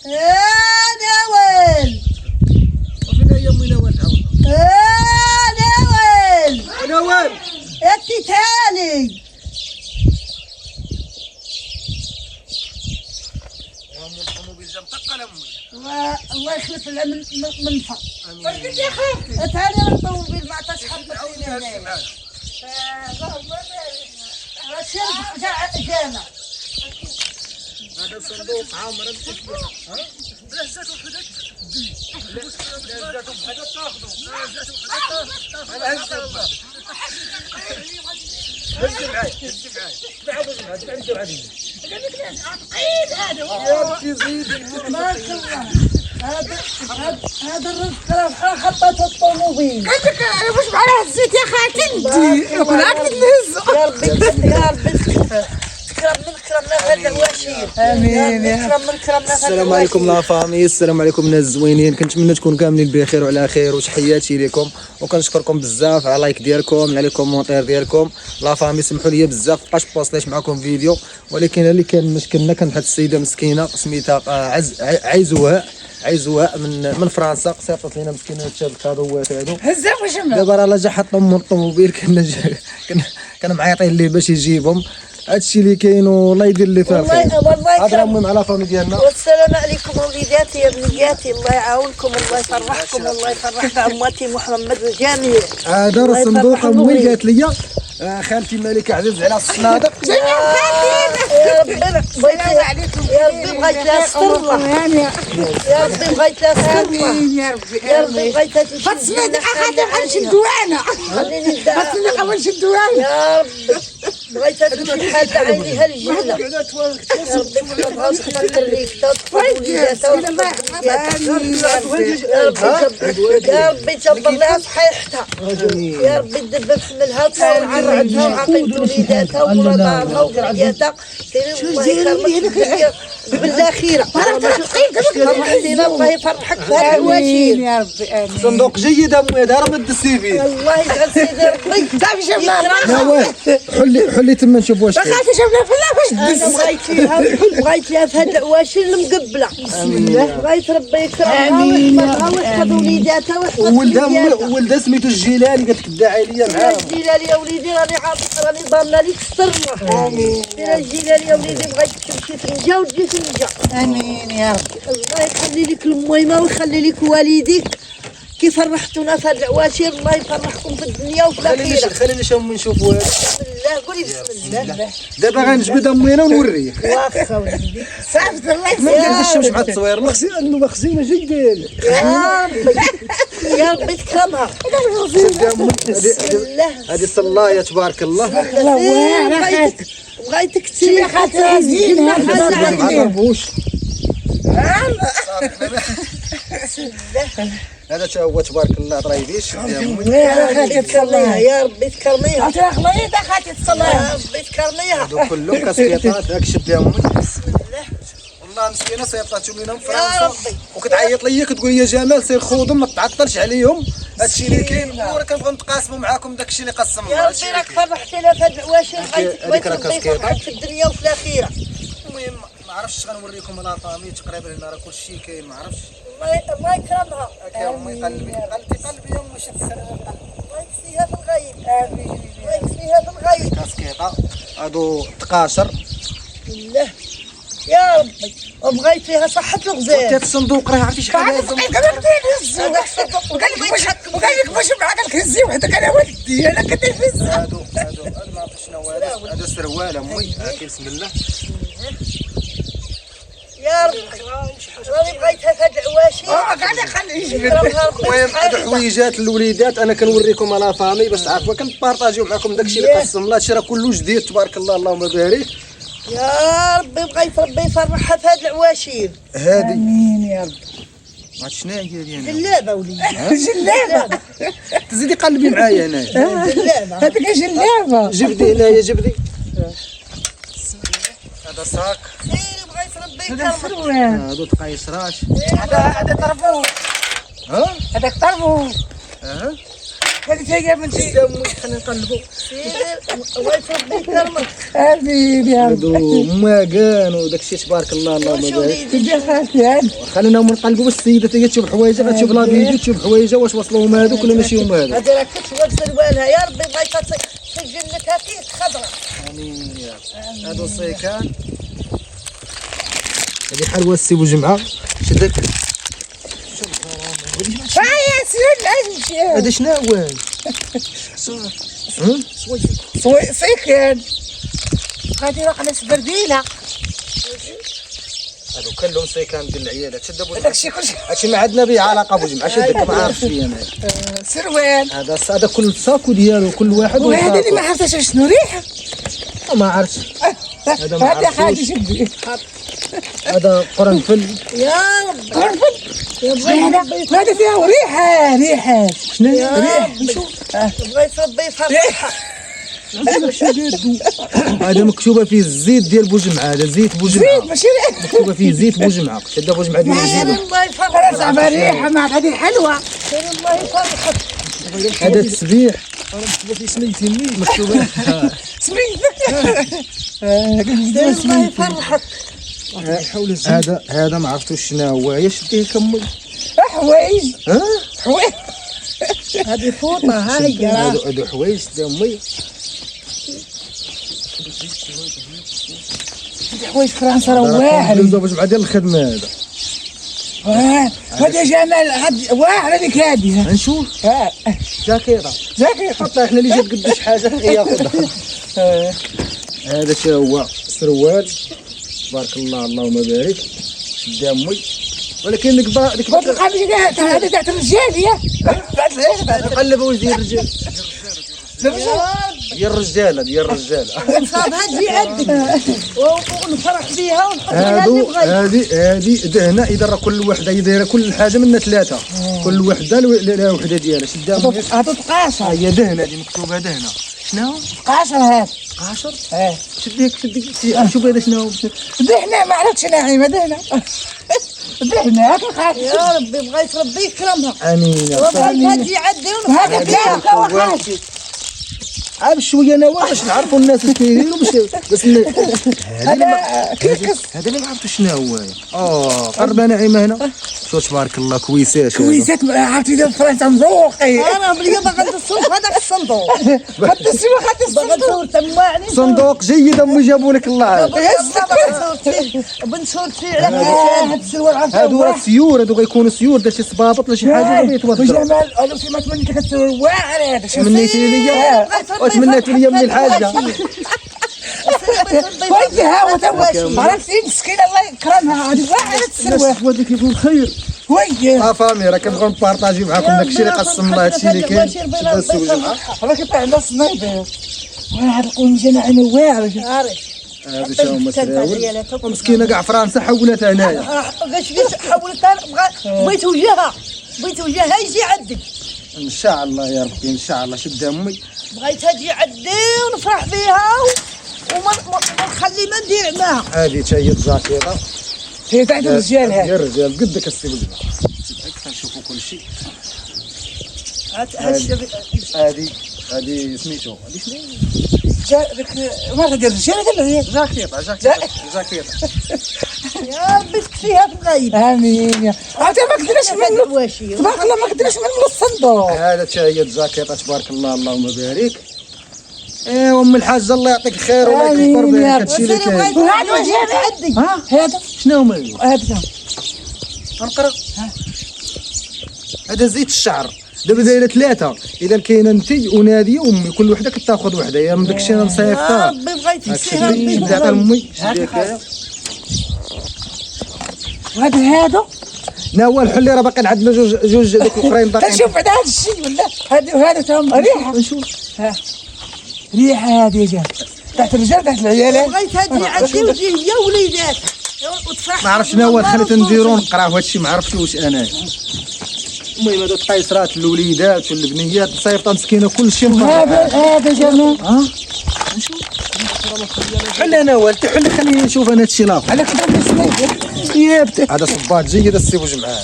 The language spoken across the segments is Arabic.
ناول وفين هي امي نوال تعاود؟ ناول نوال انتي تالي الله يخلف لنا من فضل. قلت يا خالتي تعالي الطوموبيل ما عطاش حد جانا هذا الصندوق عامر بلاش زاتو بحدك بلاش زاتو بحدك تاخذوا بلاش زاتو بحدك هز معاي تعالوا معاي ثقيل هذا يا بنتي زيد ما شاء الله. هذا الرزق راه حطيت الطوموبيل. قلت لك انا مش معاها الزيت يا خالتي انت وكلاك تنهز. يا ربي يا ربي كرمنا في هذا الواشير. امين يا كرمنا السلام عليكم لا فامي، السلام عليكم الناس الزوينين. كنتمنى تكونوا كاملين بخير وعلى خير وتحياتي لكم، وكنشكركم بزاف على لايك ديالكم على لي كومونتير ديالكم. لا فامي سمحوا لي بزاف مابقاش بوستيش معكم فيديو، ولكن اللي كان مشكلنا كانت واحد السيده مسكينه سميتها عزواء من فرنسا، صيفطت لنا مسكينه هاد الكادوات هادو. هزا وشمها دابا راه جا حطهم من الطوموبيل، كنا معيطين ليه باش يجيبهم. هادشي اللي كاين والله يدير اللي فيه الخير. والله هذا المهم على فامي ديالنا. والسلام عليكم وليداتي يا بنياتي، الله يعاونكم الله يفرحكم والله يفرح عمتي محمد والجميع. هذا راه صندوق امي قالت لي خالتي مالكه عزيز على الصنادق. يا ربي يا ربي بغيت لها السرة، يا ربي بغيت لها السرة، يا ربي يا ربي بغيت لها فتصنع اخذ نشدو انا خليني فتصنع اول نشدو انا يا ربي بغيت تمشي حالة عينيها الجنة. يا ربي تحفظها وتحفظ الريفتة وتحفظ وليداتها يا ربي تجبر لها صحيحتها، يا ربي تدبر حملها وعرعتها وعقلت وليداتها ومرضعها ووليداتها. الله يكرمك بالاخيره فرحتينا الله يفرحك في هذا الواشير. يا ربي امين. صندوق جيد امي هذا راه ما تدسي فيه. الله يجعل سيدي ربي صافي شفنا حلي تما نشوف واش كاين. خالتي شفنا فلا واش انا بغيت لها في هذا الواشير المقبله. بسم الله بغيت ربي يكرمها ويحفظها ويحفظ وليداتها ويحفظ ولدها سميتو الجيلاني، قالت لك داعي ليا معاه. الجيلاني يا وليدي راني ضامنه لك السر. امين يا الجيلاني يا وليدي بغيت تمشي تنجا وتجي تنجا. امين يا ربي. الله يخلي لك الميمه ويخلي لك والديك كي فرحتونا في هذا العواشر. الله يفرحكم في الدنيا وفي الاخره. خلينا امي نشوفوا هذا. بسم الله قولي بسم الله. دابا غنجبد امينا ونوريك. واخا وليدي صافي الله ما كنديرش الشمس مع التصوير، مخزينه جيد. يا ربي يا ربي تكرمها. بسم الله هذه صلايه تبارك الله. بغيتك تسير خاطر زين ما تعرفوش هذا تا هو تبارك الله طريديش يا امي. يا ربي تكرميها يا ربي تكرميها انت خليت خالتي تصلي. يا ربي تكرميها. هادو كله كاسكيطات هاك شد يا امي. بسم الله والله مسكينه صيفطاتهم لينا من يا فرنسا ربي. وكتعيط ليا كتقول لي يا جمال سير خذهم ما تعطلش عليهم. هادشي اللي كاين وراه كنبغيو نتقاسموا معاكم داكشي اللي قسمنا. يا ربي راك فرحتينا في هاد العواشر. هذيك راه بغيت ربي كاسكيطة. يفرحك في الدنيا وفي الاخره. المهم ما عرفتش غنوريكم انا فامي تقريبا هنا راه كلشي كاين ما عرفتش. الله يكرمها. يا امي قلبي يا امي شد السر. الله يكفيها في الغيب. امين الله يكفيها في الغيب. كاسكيطه هادو تقاشر. بسم الله يا ربي وبغيت فيها صحة الغزال. حتى في الصندوق راه عرفتي شحال هذا هذاك الصندوق وقال لك واش معاك الكنزي وحدك انا ولدي انا كنتنفس. هادو ما عرفتش شنو هو هذا سروال امي. هاكي بسم الله. يا ربي راني بغيتها في هاد العواشر. قاعد خليه يجبد. المهم هادو حويجات للوليدات انا كنوريكم انا فامي باش تعرفوا كنبارطاجيو معكم داكشي اللي قسم الله. هادشي راه كله جديد تبارك الله اللهم بارك. يا ربي بغيت ربي يفرحها في هاد العواشر. هادي امين يا ربي. ما عرفت شنو هي ديالي جلابة وليدي جلابه تزيدي قلبي معايا هنايا. جلابة هذيك جلابه. جبدي هنايا جبدي. هذا صاك. سيري بغيت ربي هذا يكرمك. السروال. هادو تقايصرات. هذا طربوش. ها هذاك طربوش. ها هذه هي من شي خلينا نقلبوا. الله يربي يكرمك. امين يا رب. هادو ماكان وداك الشيء تبارك الله اللهم بارك. تدي خالتي خلينا نقلبوا بس السيده هي تشوف حوايجها غتشوف لا فيديو تشوف حوايجها واش وصلوهم هذوك ولا ماشي هما هذوك. هذه راه كتشوف سروالها يا ربي بغيتها تسجل لك هذه خضراء. امين يا رب. هادو الصيكان هذه حلوه السي بوجمعه شدك. يا سيدي هذا شنو هو؟ سيكن غادي نروح على سبرديله هادو كلهم صيكان ديال العيالات شد ابو داك الشيء كلشي هادشي ما عندنا به علاقه ابو جمعه شدك ما عارفش فيا انا. سروال. هذا كل ساكو ديالو كل واحد وهذا اللي ما عرفتش شنو ريحه. ما عرفتش. هذا ما هذا عرفتوش. حاجه شدي هذا قرنفل. يا رب قرنفل. هذا فيها ريحه شنو يا ريح رب بغيت ربي يفرحها. هذا مكتوبه فيه الزيت ديال بوجمعه هذا زيت بوجمعه زيت ماشي ريحه. مكتوبه فيه زيت بوجمعه شد بوجمعه ديال الزيت. الله يفرحك. زعما ريحه مع هذه حلوه. الله يفرحك. هذا التسبيح مكتوبه فيه سميتي مكتوبه سميت الله يفرحك. هذا ما عرفتوش شنو هو يا شديه كمل. حوايج ها حوايج هذه فوطه ها هي راه. هادو حوايج امي حوايج فرنسا راه واعر. بوجمعه ديال الخدمه هذا. هذا جمال واعر هذيك هذه. نشوف جاكيطه زاكي حتى احنا اللي جات قداش حاجه ياخذها. هذا شا هو سروال بارك الله اللهم بارك شد امي ولكن ديك هذا تاع الرجال قلب واش ديال الرجال ديال الرجاله صابها تجي عندك ونفرح بها ونحط لها اللي هادو بغيت. هذه دهنه اذا راه كل وحده دايره كل حاجه منا ثلاثه كل وحده لها وحده ديالها شد امي. هذا تقاشر. هي دهنه هذه مكتوبه دهنه شنو تقاشر هذا. قاشر شديك شوف هذا شنو دهنه ما عرفتش ناعمه دهنه. دهنه هاك الخاتم. يا ربي بغيت ربي يكرمها. امين يا رب. وبغيتها تجي عندي ونفرح هذا بها. كاع وخاتم. عاد شويه نوا باش نعرفوا الناس اش كاينين بس هذا كيكس. هذا ما عرفتش شنو هو. قربه ناعمه هنا شوف تبارك الله كويسات كويسات عرفتي ديال فرنسا مذوقي. انا بلي باغا نتصرف هذاك الصندوق. حتى السوا حتى باغا الصندوق. نصور تماعني. صندوق جيد امي جابوا لك الله. بنصور فيه على كل هاد السوا عرفتي هادو راه سيور هادو غيكونوا سيور داك شي صبابط ولا شي حاجه غادي يتوضر. وجمال انا سمعت منك كتسوي واعر هذا. تمنيتي ليا وتمنيت ليا من الحاجه. وجهها وتواشي. عرفتي مسكينه الله يكرمها هذه واعره السوا. السوا ديك يكون خير. وجه. فامي راه كنبغيو نبارطاجي معاكم داكشي اللي قسم الله هادشي اللي كاين. شد السوجه راك طلع عندنا الصنايبر. واعر القوم جماعه واعر. عارف هذا شا هما سراول ومسكينه كاع فرنسا حولت هنايا. قاش حولتها بغيت وجهها يجي عندك. ان شاء الله يا ربي ان شاء الله شد امي. بغيتها تجي عندي ونفرح بها وما نخلي ما ندير معها. هذه تا هي الجاكيطه هي تاع الرجال هذا. يا الرجال قدك السي بوجمعه. هكا نشوفوا كل شيء. هذه سميتو هذه شنو ما غادي الرجال هذا هي جاكيطه. يا ربي تكفيها في الغايب. امين. انت ما قدرش منه واشي تبارك الله ما قدرش منه الصندوق. هذا تا هي الجاكيطه تبارك الله اللهم بارك. ايوا ام الحاجه الله يعطيك الخير وما يكبر بك هادشي اللي كاين. هذا واش عندي. هذا شنو هما هذا غنقرا هذا زيت الشعر دابا دايره ثلاثه اذا كاينه انت وناديه وامي كل وحده كتاخذ وحده يا من داكشي انا مصيفطها. ربي بغيت يسيها شدي ربي عطا لامي شدي هكايا. هذا ناوى الحلي راه باقي عندنا جوج دوك الاخرين باقيين. تشوف بعد هذا الشيء ولا هذا تاهم ريحه. نشوف ريحه هذه جا تحت الرجال تحت العيالات. بغيتها تجي عندي وتجي هي وليداتها وتفرح. ما عرفتش شنو هو خليت نديرو نقراو هادشي ما عرفتوش انا. المهم هادو القيصرات الوليدات والبنيات مصيفطه مسكينه كلشي هذا جمال. نشوف حل انا والد حل خليني نشوف انا هادشي لاخر. على كذا هذا صباط جيد السي بوجمعه.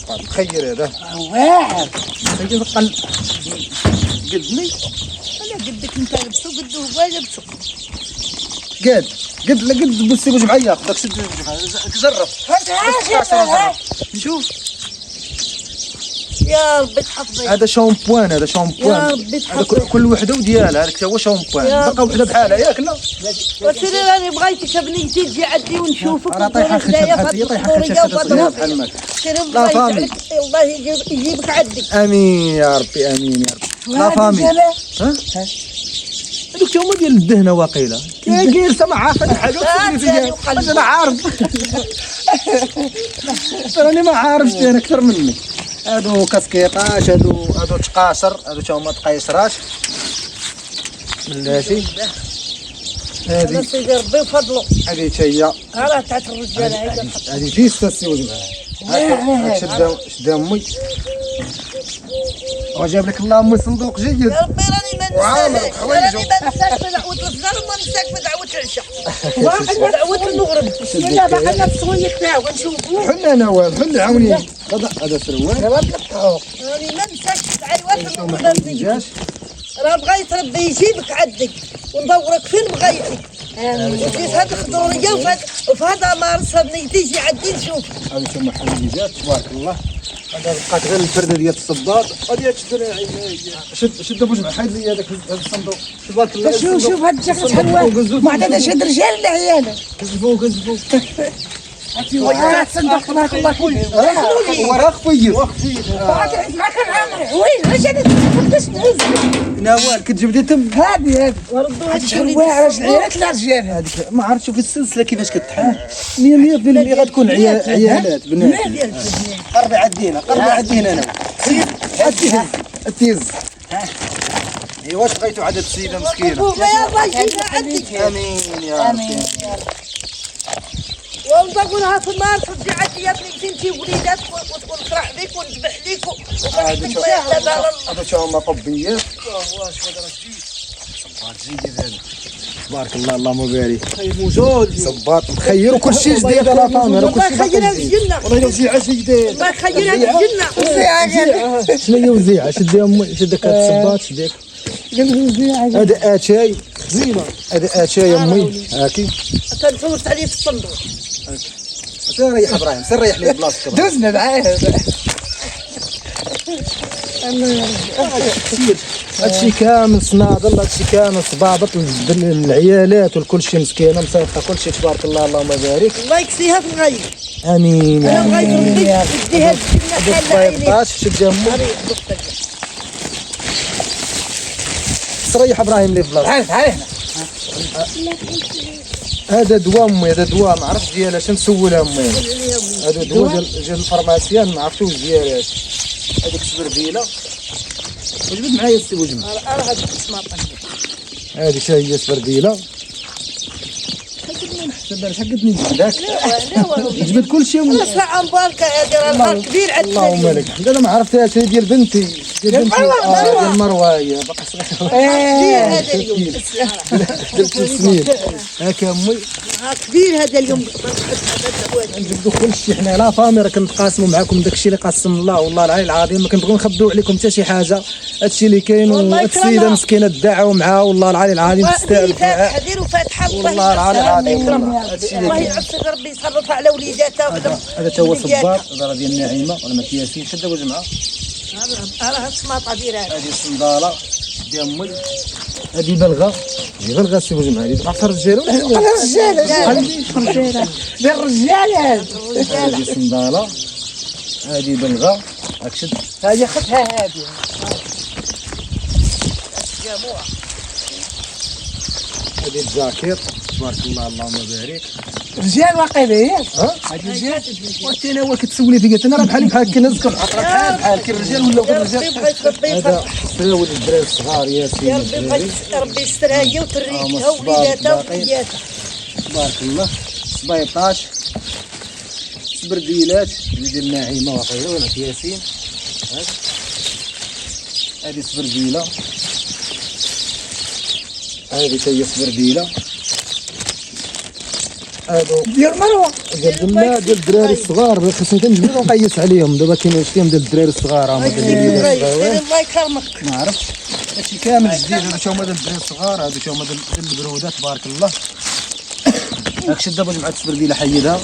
صباط مخير هذا واعر تجي تقل قدني انا قدك انت لبسو قدو هو لبسو قد لا قد بصي واش معايا خدك سد جرب نشوف يا ربي تحفظي هذا شامبوان هذا يا شامبوان ربي هذا تحفظي كل وحده وديالها هذاك هو شامبوان يا بقى وحده بحالها ياك لا وسيري راني بغيتك بنيتي تجي عندي ونشوفك راه طايحه خشب حتى طايحه خشب بحال ماك سيري لا الله فامي. يجعلك الله يجيبك عندي امين يا ربي امين يا ربي لا فامي ها هذوك هما ديال الدهنه واقيلا كاين ما عارف هاد الحاجه انا عارف راني ما عارفش انا اكثر منك هادو كاسكيطاش هادو تقاصر هادو تا هما تقيصراش بلاتي انا هادي سيدي ربي وفضلو هادي تا هي راه تاعت الرجال هيدا هادي فيستا السي وجبها شد امي وجاب لك الله امي صندوق جيد يا ربي راني ما وعامر نساش حوايجو. راني ما نساش في دعوة الفجر وما نساش في دعوة العشاء دعوة المغرب بسم الله باقي لنا التصوير تاعو نشوفوه حنا نوال حنا عاوني هذا سروال راني ما نساش دعوات المغرب دجاج راه بغيت ربي يجيبك عندك وندورك فين بغيتي وجيت هاد الخضروريه وفي هذا مارس نيتي يجي عندي نشوف هذه تما حل دجاج تبارك الله هذا بقات غير الفرده ديال الصباط غادي تشد شد بوجه حيد لي هذاك الصندوق تبارك الله شوف هاد الجاكيت حلوه ما عندناش هاد الرجال اللي عياله كذبوا ويا صندوق تبارك الله كله وراه خفيف ما كان عامر وين رجال تفكش تعز نوال كتجيب لي تم هادي وردوا هاد حلوه رجل عيالات لا رجال هذيك ما عرفت شوف السلسله كيفاش كتحال 100% غتكون عيالات بنات قربي عدينا انا التيز ايوا واش بغيتوا عدد السيده مسكينه يا الله يجيبها عندك امين يا ربي وندورها في النار ترجع عندي يا بنتي انت وليداتك ونفرح بك ونذبح لك وفرحتك ويحتاج على الله هذا شو هما طبيات صباط جيد هذا تبارك الله اللهم بارك موجود صباط مخير وكل شيء جديد على طامر وكل الله شيء يخيرها في الجنه والله الا وزيعه جديد الله يخيرها في الجنه شنو هي وزيعه شدي امي شدك هذا الصباط شديك هذا اتاي زينه هذا اتاي امي هاكي تنفوت عليه في الصندوق سير ريح ابراهيم سير ريح لي بلاصتك دوزنا معاه هادشي كامل صنادل هادشي كامل صبابط العيالات والكل شيء مسكينه مسافه كل شيء تبارك الله اللهم بارك الله يكسيها في الغيب امين انا بغيت ربي يديها الجنه حال عينيك باش شد امي تريح ابراهيم لي بلاصتك تعال هذا دواء امي هذا دواء ما عرفتش ديالها شنو نسولها امي هذا دواء ديال الفارماسيان ما عرفتوش ديالها هذيك السبرديله وجبد معايا السي وجبد راه هاد السماطه هذه حتى هي سبرديله حقدني هذاك جبد كل شيء ساعه مباركه هذه راه نهار كبير عندنا اللهم لك انا ما عرفتهاش ديال بنتي ديال مروه هي باقي صغيره هذا اليوم ديال 3 سنين هاكا امي كبير هذا اليوم نجبدوا كل شيء حنا لا فامي راه كنتقاسموا معكم داك الشيء اللي قسم الله والله العلي العظيم ما كنبغيو نخبيو عليكم حتى شي حاجه هادشي اللي كاين والسيده مسكينه دعاو معها والله العلي العظيم تستاهل فاتحه ديروا فاتحه والله العلي العظيم الله يعفسك ربي يصرف على وليداتها هذا تا هو صباط هذا راه ديال النعيمه ولا ما كياسين شد واش معاه راه السماطه ديرها هذه الصنداله ديال امي هذه بلغه بلغه سي وجه معاه عرفت الرجال الرجال هذه الصنداله هذه بلغه هاك شد هذه خدها هذه هذه الجاكيط تبارك الله اللهم بارك رجال واقيلا ياك وانت انا هو كتسولي فيا انا راه بحال كنزكر بحال كي الرجال ولا يا ربي بغيت ربي هذا يفرح ساول الدراري الصغار ياسين يا ربي بغيت ربي يسترها هي وتريتها ووليداتها وحياتها تبارك الله 17 سبرديلات ديال الناعمه واقيلا ولا ياسين هذه سبرديله هذه هي سبرديله هادو ديال مروه ديال لا ديال الدراري الصغار خصني تنجبد ونقيس عليهم دابا كاين شتيهم ديال الدراري الصغار هما الله يكرمك. ما عرفتش هادشي كامل جديد. هادو تا هما ديال الدراري الصغار، هادو تا هما ديال البرودة تبارك الله. هاك شد دابا جمعة السبرديلة حيدها.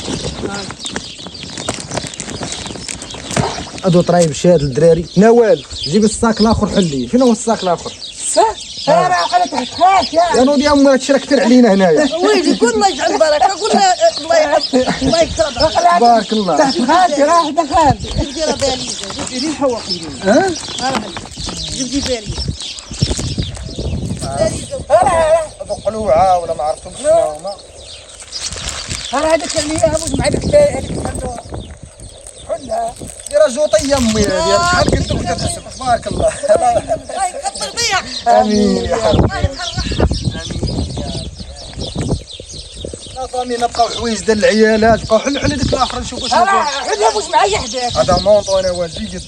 هادو طرايب شاد الدراري. نوال جيب الساك الاخر حلي. فين هو الساك الاخر؟ صح راه قالت خاف يا نوض يا امي هادشي راه كثر علينا هنايا. ويلي قول الله يجعل بركه، قلنا الله يحفظك الله يكرمك. تبارك الله. تحت خالتي راه حدا خالتي ديرها باليزه، جبدي لي حواقي. ها؟ جبدي باليزه. هادو قلوعة ولا ما عرفتهم شنو هما. راه هذاك اللي هابط مع هذيك حلها ديرها جوطية امي هادي شحال قلت لك كتحسب. تبارك الله. الله يكثر بيها. امين يا حبيبي. الله يفرحها. لا فامي نبقاو حوايج ديال العيالات. بقاو حل ديك الاخر نشوفوا شنو راه حلها واش معايا حداك هذا مونطو انا والدي.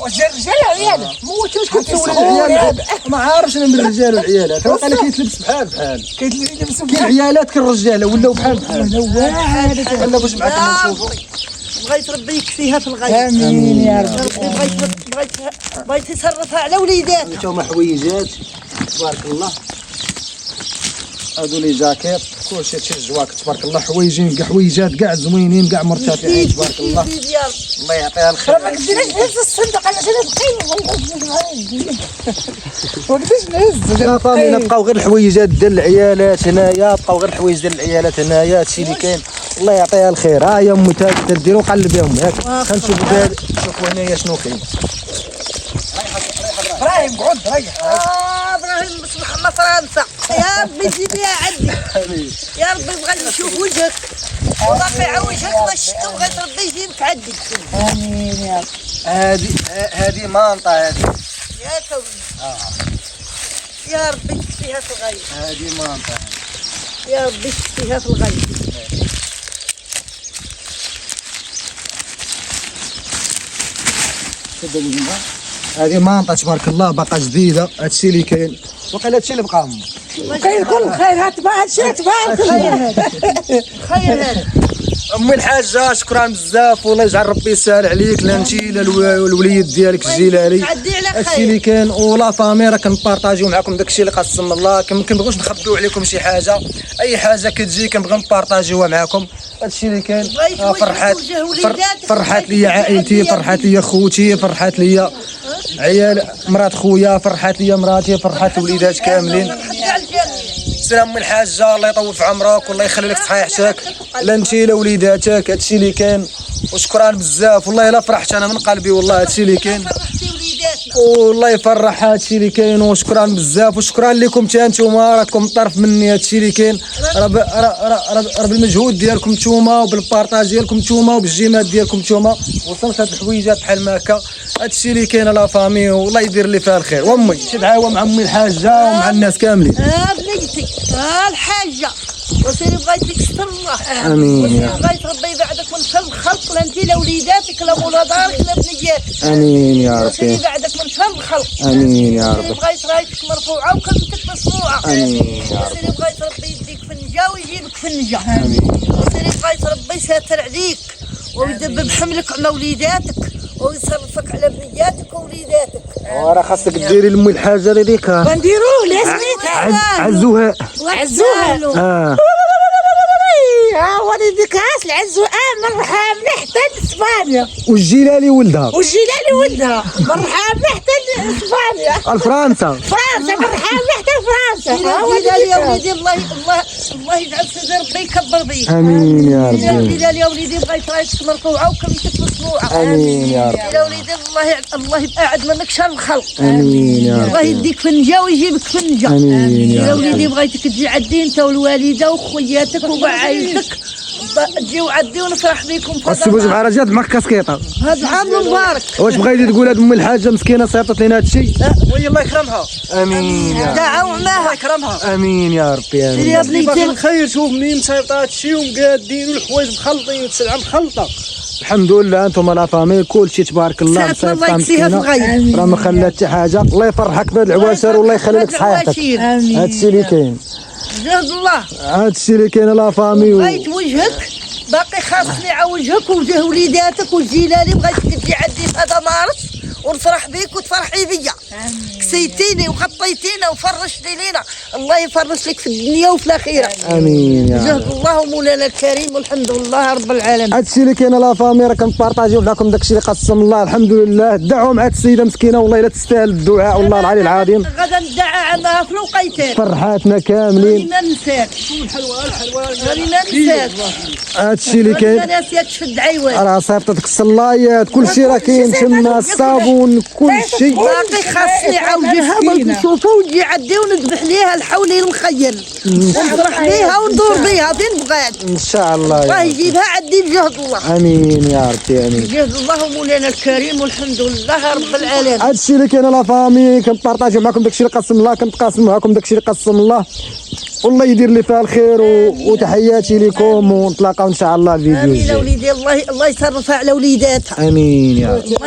واش رجال عيالك موتوش كتسول العيال ما عارفش انا من الرجال والعيالات. راه قال لك يتلبس بحال كيتلبسوا كاين عيالات كاين رجاله ولاو بحال ولا باش معاك نشوفوا. بغيت ربي يكفيها في الغيب. امين يا رب. ربي بغيت يصرفها على وليداتها. هانتوما حويجات تبارك الله. هادو لي جاكيط كلشي هادشي الجواك تبارك الله. حويجين كاع حويجات كاع زوينين كاع مرتفعين تبارك الله. الله يعطيها الخير. ما كديرش في الصندوق انا بقيت وقداش نهز لا فامي نبقاو غير الحويجات ديال العيالات هنايا. بقاو غير الحوايج ديال العيالات هنايا. هادشي اللي كاين. الله يعطيها الخير. ها هي امي تديروا قلب يا امي هاك خنشوفوا دابا شوفوا هنايا شنو كاين. ابراهيم قعد ريح. ابراهيم بصبح فرنسا يا ربي جيبيها عندي. يا ربي بغيت نشوف وجهك ورافع وجهك باش الشتا بغيت ربي يجيبك عندي. امين يا رب. هذه مانطا هذه. يا كوني يا ربي تكفيها في الغيب. هذه مانطا. يا ربي تكفيها في الغيب. هذه مانطا تبارك الله باقا جديده. هادشي اللي كاين وقيلا هادشي اللي بقى. كاين كل خير هادشي تبارك الله. خير هذا. امي الحاجه شكرا بزاف والله يجعل ربي يسهل عليك لا انت لا الوليد ديالك الجيلاني. تعدي على هادشي خير. اللي كاين ولا فامي راه كنبارطاجيو معكم داكشي اللي قسم الله. ما كنبغيوش نخبيو عليكم شي حاجه. اي حاجه كتجي كنبغي نبارطاجيوها معكم. هادشي اللي كاين. فرحات ليا عائلتي، فرحات ليا خوتي، فرحات ليا عيال مرات خويا، فرحات ليا مراتي، فرحات وليدات كاملين. سلام من الحاجه الله يطول في عمرك والله يخلي لك صحيحتك لا انت لا وليداتك. هادشي اللي كاين وشكرا بزاف والله الا فرحت انا من قلبي والله. هادشي اللي كاين والله يفرح. هادشي اللي كاين وشكرا بزاف وشكرا لكم حتى نتوما راكم طرف مني. هادشي اللي كاين راه بالمجهود ديالكم نتوما وبالبارطاج ديالكم نتوما وبالجيمات ديالكم نتوما وصلت هاد الحويجات بحال ما هكا. هادشي اللي كاين لا فامي والله يدير لي فيها الخير. وامي شي دعاوه مع امي الحاجه ومع الناس كاملين. بنيتي الحاجه وسيري بغيتك ستر الله. امين يا رب. بغيت ربي يبعدك من شر الخلق لا انت لا وليداتك لا مولا دارك لا بنياتك. امين يا رب. وسيري يبعدك من شر الخلق. امين يا وسيري رب. بغيت رايتك مرفوعه وكلمتك مسموعه. امين يا رب. وسيري بغيت ربي يديك في النجا ويجيبك في النجا. وسيري بغيت ربي يساتر عليك ويدبب حملك مع وليداتك ويصرفك على بنياتك ووليداتك. وراه خاصك ديري لمي الحاجه هذيك. نديروه لازميتها عزوها وعزوها. ها وليدي كاس العزوها مرحبا حتى لاسبانيا. والجيلاني ولدها مرحبا حتى لاسبانيا. فرنسا مرحبا حتى لفرنسا. يا وليدي الله يجعل سيدي ربي يكبر بيك. امين يا رب. يا وليدي بغيت رايتك مرفوعه وكلمتك مسموعه. امين يا رب. يا وليدي الله يبعد منك شر الخلق. امين يا رب. الله يديك في النجا ويجيبك في النجا. امين يا وليدي بغيتك تجي عندي انت والوالده وخوياتك وعائلتك تجيو عندي ونفرح بكم في السي بوجه مع رجال معك كاسكيطه. هذا العام مبارك. واش بغيتي تقول هاد ام الحاجه مسكينه صيفطت لنا هاد الشيء؟ وي الله يكرمها. امين يا رب. دعوا معاها الله يكرمها. امين يا ربي امين. يا بنيتي باغي الخير شوف منين صيفط هاد الشيء ومقادين والحوايج مخلطين والسلعه مخلطه. الحمد لله انتم لا فامي كلشي تبارك الله. ساعة الله يكفيها في الغيب. راه ما خلات حتى حاجه. الله يفرحك بهاد العواشر والله يخلي لك صحيحتك. هادشي اللي كاين. جهد الله. هادشي اللي كاين لا فامي بغيت وجهك باقي خاصني على وجهك ووجه وليداتك والجيلاني، بغيتك تجي عندي في هذا مارس ونفرح بيك وتفرحي بيا. كسيتيني وغطيتينا وفرشتي لينا، الله يفرش لك في الدنيا وفي الاخره. امين يا رب. جهد الله ومولانا الكريم والحمد لله رب العالمين. هادشي اللي كاين لا فامي، راه كنبارطاجيو معكم داكشي اللي قسم الله. الحمد لله دعوا مع السيده مسكينه، والله الا تستاهل الدعاء والله العلي العظيم. غدا ندعى عنها في الوقيتين. فرحاتنا كاملين. ما ننساك غادي ما ننساك. هادشي اللي كاين ما ناسيكش في الدعيوات. راه صيفطتك الصلايات كلشي راه كاين تما، الصابون كلشي. باقي خاصني عاوجها ونشوفها ونجي عندي وندبح ليها الحولي المخيل ونفرح بيها وندور بيها فين بغات. ان شاء الله الله يا رب. يجيبها عندي بجهد الله. امين يا ربي امين. بجهد الله ومولانا الكريم والحمد لله رب العالمين. هادشي اللي كاين لا فامي، كنبارطاجيو معكم داكشي اللي قسم الله، كنتقاسم معكم داكشي اللي قسم الله، والله يدير لي فيها الخير وتحياتي لكم، ونتلاقاو ان شاء الله الفيديو امين الجاي. وليدي، الله يصرفها على وليداتها. امين يا رب.